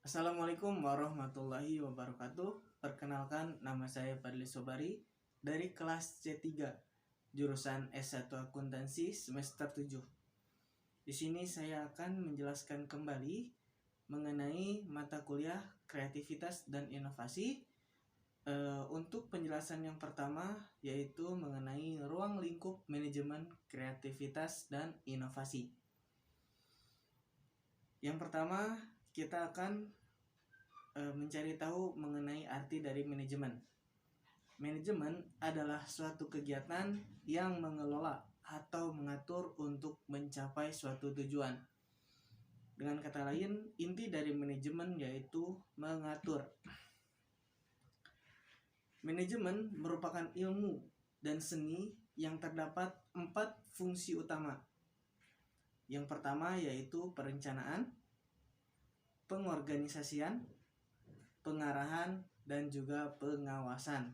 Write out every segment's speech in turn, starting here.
Assalamualaikum warahmatullahi wabarakatuh. Perkenalkan, nama saya Fadli Sobari dari kelas C3, jurusan S1 Akuntansi semester 7. Di sini saya akan menjelaskan kembali mengenai mata kuliah kreativitas dan inovasi. Untuk penjelasan yang pertama yaitu mengenai ruang lingkup manajemen kreativitas dan inovasi. Yang pertama, kita akan mencari tahu mengenai arti dari manajemen. Manajemen adalah suatu kegiatan yang mengelola atau mengatur untuk mencapai suatu tujuan. Dengan kata lain, inti dari manajemen yaitu mengatur. Manajemen merupakan ilmu dan seni yang terdapat 4 fungsi utama. Yang pertama yaitu perencanaan, pengorganisasian, pengarahan, dan juga pengawasan.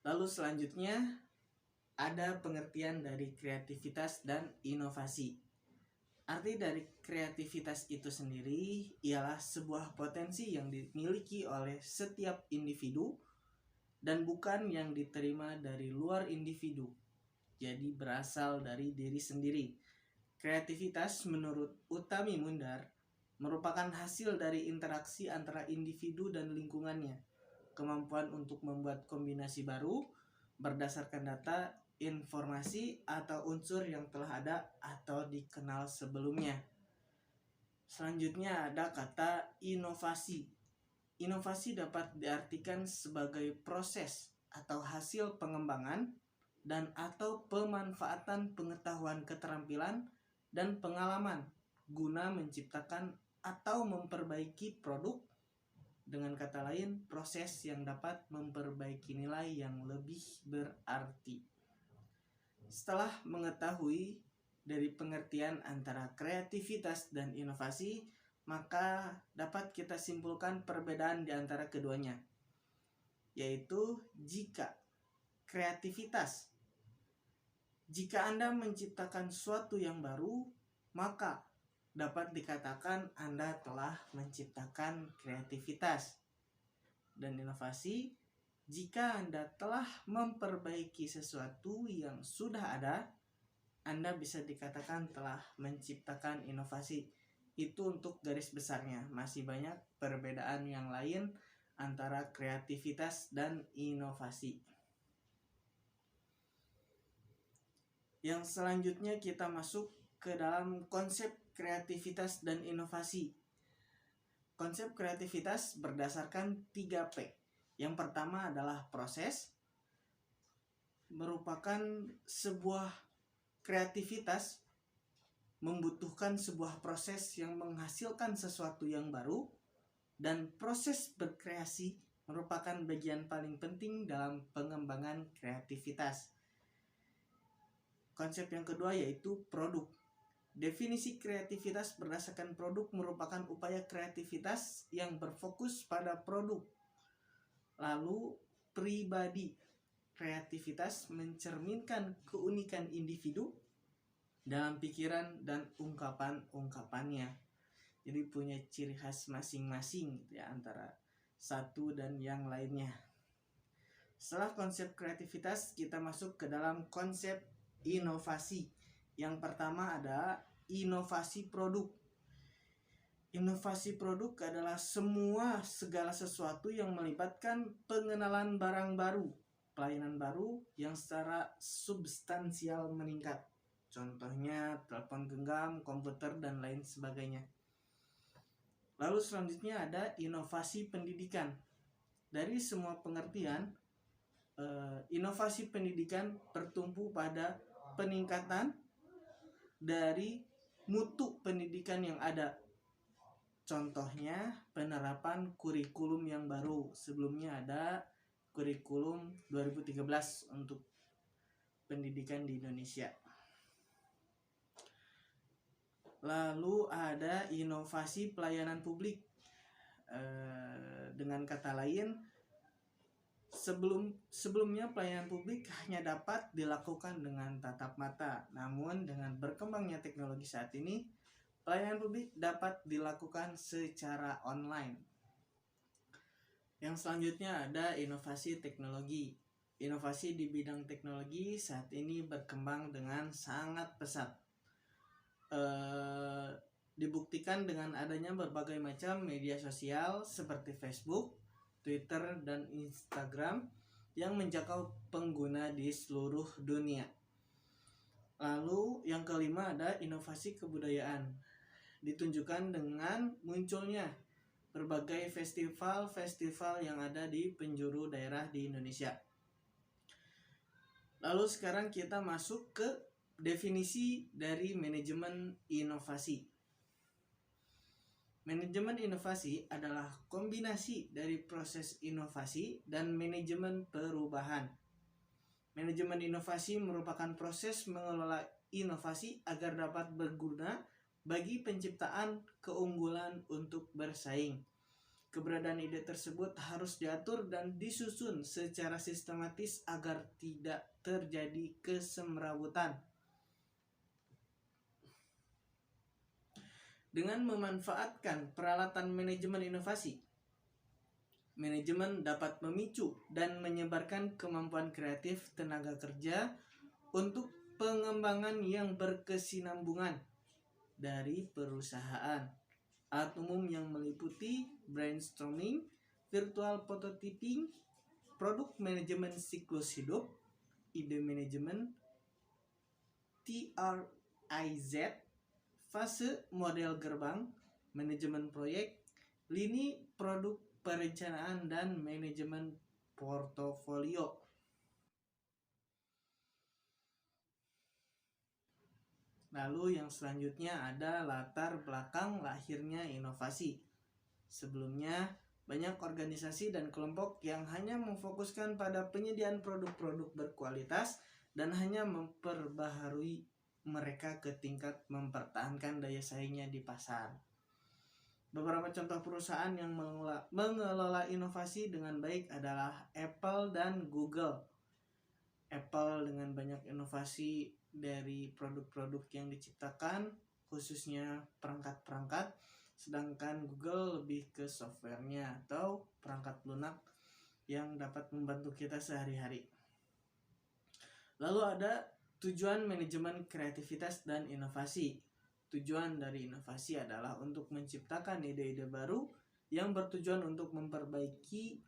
Lalu selanjutnya ada pengertian dari kreativitas dan inovasi. Arti dari kreativitas itu sendiri ialah sebuah potensi yang dimiliki oleh setiap individu dan bukan yang diterima dari luar individu. Jadi berasal dari diri sendiri. Kreativitas menurut Utami Mundar merupakan hasil dari interaksi antara individu dan lingkungannya. Kemampuan untuk membuat kombinasi baru berdasarkan data, informasi, atau unsur yang telah ada atau dikenal sebelumnya. Selanjutnya ada kata inovasi. Inovasi dapat diartikan sebagai proses atau hasil pengembangan dan atau pemanfaatan pengetahuan, keterampilan, dan pengalaman guna menciptakan atau memperbaiki produk. Dengan kata lain, proses yang dapat memperbaiki nilai yang lebih berarti. Setelah mengetahui dari pengertian antara kreativitas dan inovasi, maka dapat kita simpulkan perbedaan di antara keduanya, yaitu jika Anda menciptakan suatu yang baru, maka dapat dikatakan Anda telah menciptakan kreativitas. Dan inovasi, jika Anda telah memperbaiki sesuatu yang sudah ada, Anda bisa dikatakan telah menciptakan inovasi. Itu untuk garis besarnya. Masih banyak perbedaan yang lain antara kreativitas dan inovasi. Yang selanjutnya kita masuk ke dalam konsep kreativitas dan inovasi. Konsep kreativitas berdasarkan 3P. Yang pertama adalah proses. Merupakan sebuah kreativitas membutuhkan sebuah proses yang menghasilkan sesuatu yang baru, dan proses berkreasi merupakan bagian paling penting dalam pengembangan kreativitas. Konsep yang kedua yaitu produk. Definisi kreativitas berdasarkan produk merupakan upaya kreativitas yang berfokus pada produk. Lalu pribadi. Kreativitas mencerminkan keunikan individu dalam pikiran dan ungkapan-ungkapannya. Jadi punya ciri khas masing-masing ya, antara satu dan yang lainnya. Setelah konsep kreativitas, kita masuk ke dalam konsep inovasi. Yang pertama ada inovasi produk. Inovasi produk adalah segala sesuatu yang melibatkan pengenalan barang baru, pelayanan baru yang secara substansial meningkat. Contohnya telepon genggam, komputer, dan lain sebagainya. Lalu selanjutnya ada inovasi pendidikan. Dari semua pengertian, inovasi pendidikan bertumpu pada peningkatan dari mutu pendidikan yang ada. Contohnya penerapan kurikulum yang baru. Sebelumnya ada kurikulum 2013 untuk pendidikan di Indonesia. Lalu ada inovasi pelayanan publik. Dengan kata lain, sebelumnya pelayanan publik hanya dapat dilakukan dengan tatap mata. Namun dengan berkembangnya teknologi saat ini, Pelayanan publik dapat dilakukan secara online. Yang selanjutnya ada inovasi teknologi. Inovasi di bidang teknologi saat ini berkembang dengan sangat pesat. Dibuktikan dengan adanya berbagai macam media sosial seperti Facebook, Twitter, dan Instagram yang menjangkau pengguna di seluruh dunia. Lalu yang kelima ada inovasi kebudayaan. Ditunjukkan dengan munculnya berbagai festival-festival yang ada di penjuru daerah di Indonesia. Lalu sekarang kita masuk ke definisi dari manajemen inovasi. Manajemen inovasi adalah kombinasi dari proses inovasi dan manajemen perubahan. Manajemen inovasi merupakan proses mengelola inovasi agar dapat berguna bagi penciptaan keunggulan untuk bersaing. Keberadaan ide tersebut harus diatur dan disusun secara sistematis agar tidak terjadi kesemrawutan. Dengan memanfaatkan peralatan manajemen inovasi, manajemen dapat memicu dan menyebarkan kemampuan kreatif tenaga kerja untuk pengembangan yang berkesinambungan dari perusahaan. Alat umum yang meliputi brainstorming, virtual prototyping, produk manajemen siklus hidup, ide manajemen, TRIZ, fase model gerbang, manajemen proyek, lini produk perencanaan, dan manajemen portofolio. Lalu yang selanjutnya ada latar belakang lahirnya inovasi. Sebelumnya, banyak organisasi dan kelompok yang hanya memfokuskan pada penyediaan produk-produk berkualitas dan hanya memperbaharui mereka ke tingkat mempertahankan daya saingnya di pasar. Beberapa contoh perusahaan yang mengelola inovasi dengan baik adalah Apple dan Google. Apple dengan banyak inovasi dari produk-produk yang diciptakan, khususnya perangkat-perangkat, sedangkan Google lebih ke softwarenya atau perangkat lunak yang dapat membantu kita sehari-hari. Lalu ada tujuan manajemen kreativitas dan inovasi. Tujuan dari inovasi adalah untuk menciptakan ide-ide baru yang bertujuan untuk memperbaiki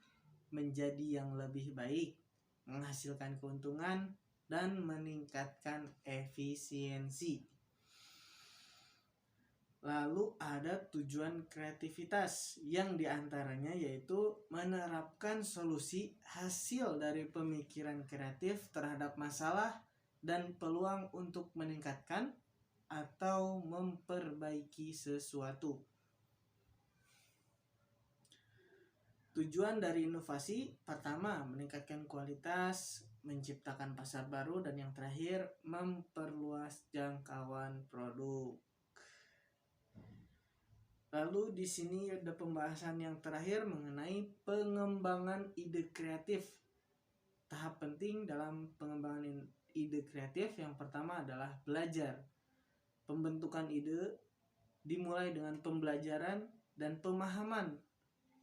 menjadi yang lebih baik, menghasilkan keuntungan, dan meningkatkan efisiensi. Lalu ada tujuan kreativitas yang diantaranya yaitu menerapkan solusi hasil dari pemikiran kreatif terhadap masalah dan peluang untuk meningkatkan atau memperbaiki sesuatu. Tujuan dari inovasi pertama meningkatkan kualitas, menciptakan pasar baru, dan yang terakhir memperluas jangkauan produk. Lalu di sini ada pembahasan yang terakhir mengenai pengembangan ide kreatif. Tahap penting dalam pengembangan ide kreatif yang pertama adalah belajar. Pembentukan ide dimulai dengan pembelajaran dan pemahaman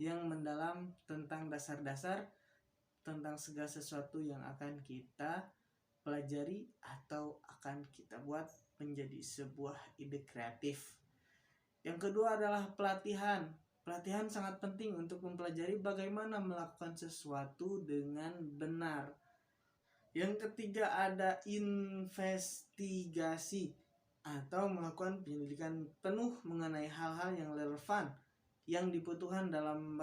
yang mendalam tentang dasar-dasar tentang segala sesuatu yang akan kita pelajari atau akan kita buat menjadi sebuah ide kreatif. Yang kedua adalah pelatihan. Pelatihan sangat penting untuk mempelajari bagaimana melakukan sesuatu dengan benar. Yang ketiga ada investigasi atau melakukan penyelidikan penuh mengenai hal-hal yang relevan yang dibutuhkan dalam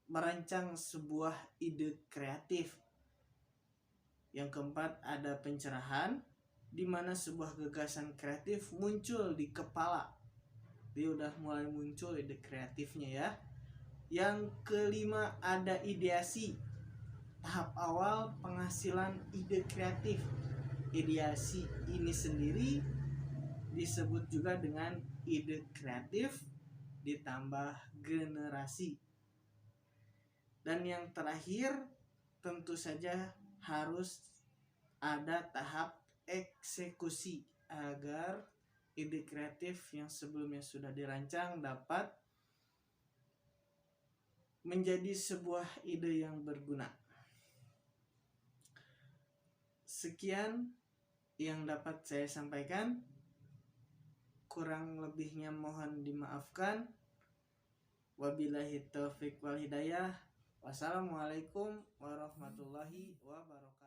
merancang sebuah ide kreatif. Yang keempat ada pencerahan, di mana sebuah gagasan kreatif muncul di kepala. Dia udah mulai muncul ide kreatifnya ya. Yang kelima ada ideasi, tahap awal penghasilan ide kreatif. Ideasi ini sendiri disebut juga dengan ide kreatif ditambah generasi. Dan yang terakhir tentu saja harus ada tahap eksekusi agar ide kreatif yang sebelumnya sudah dirancang dapat menjadi sebuah ide yang berguna. Sekian yang dapat saya sampaikan. Kurang lebihnya mohon dimaafkan. Wabillahi taufiq wal hidayah. Wassalamualaikum warahmatullahi wabarakatuh.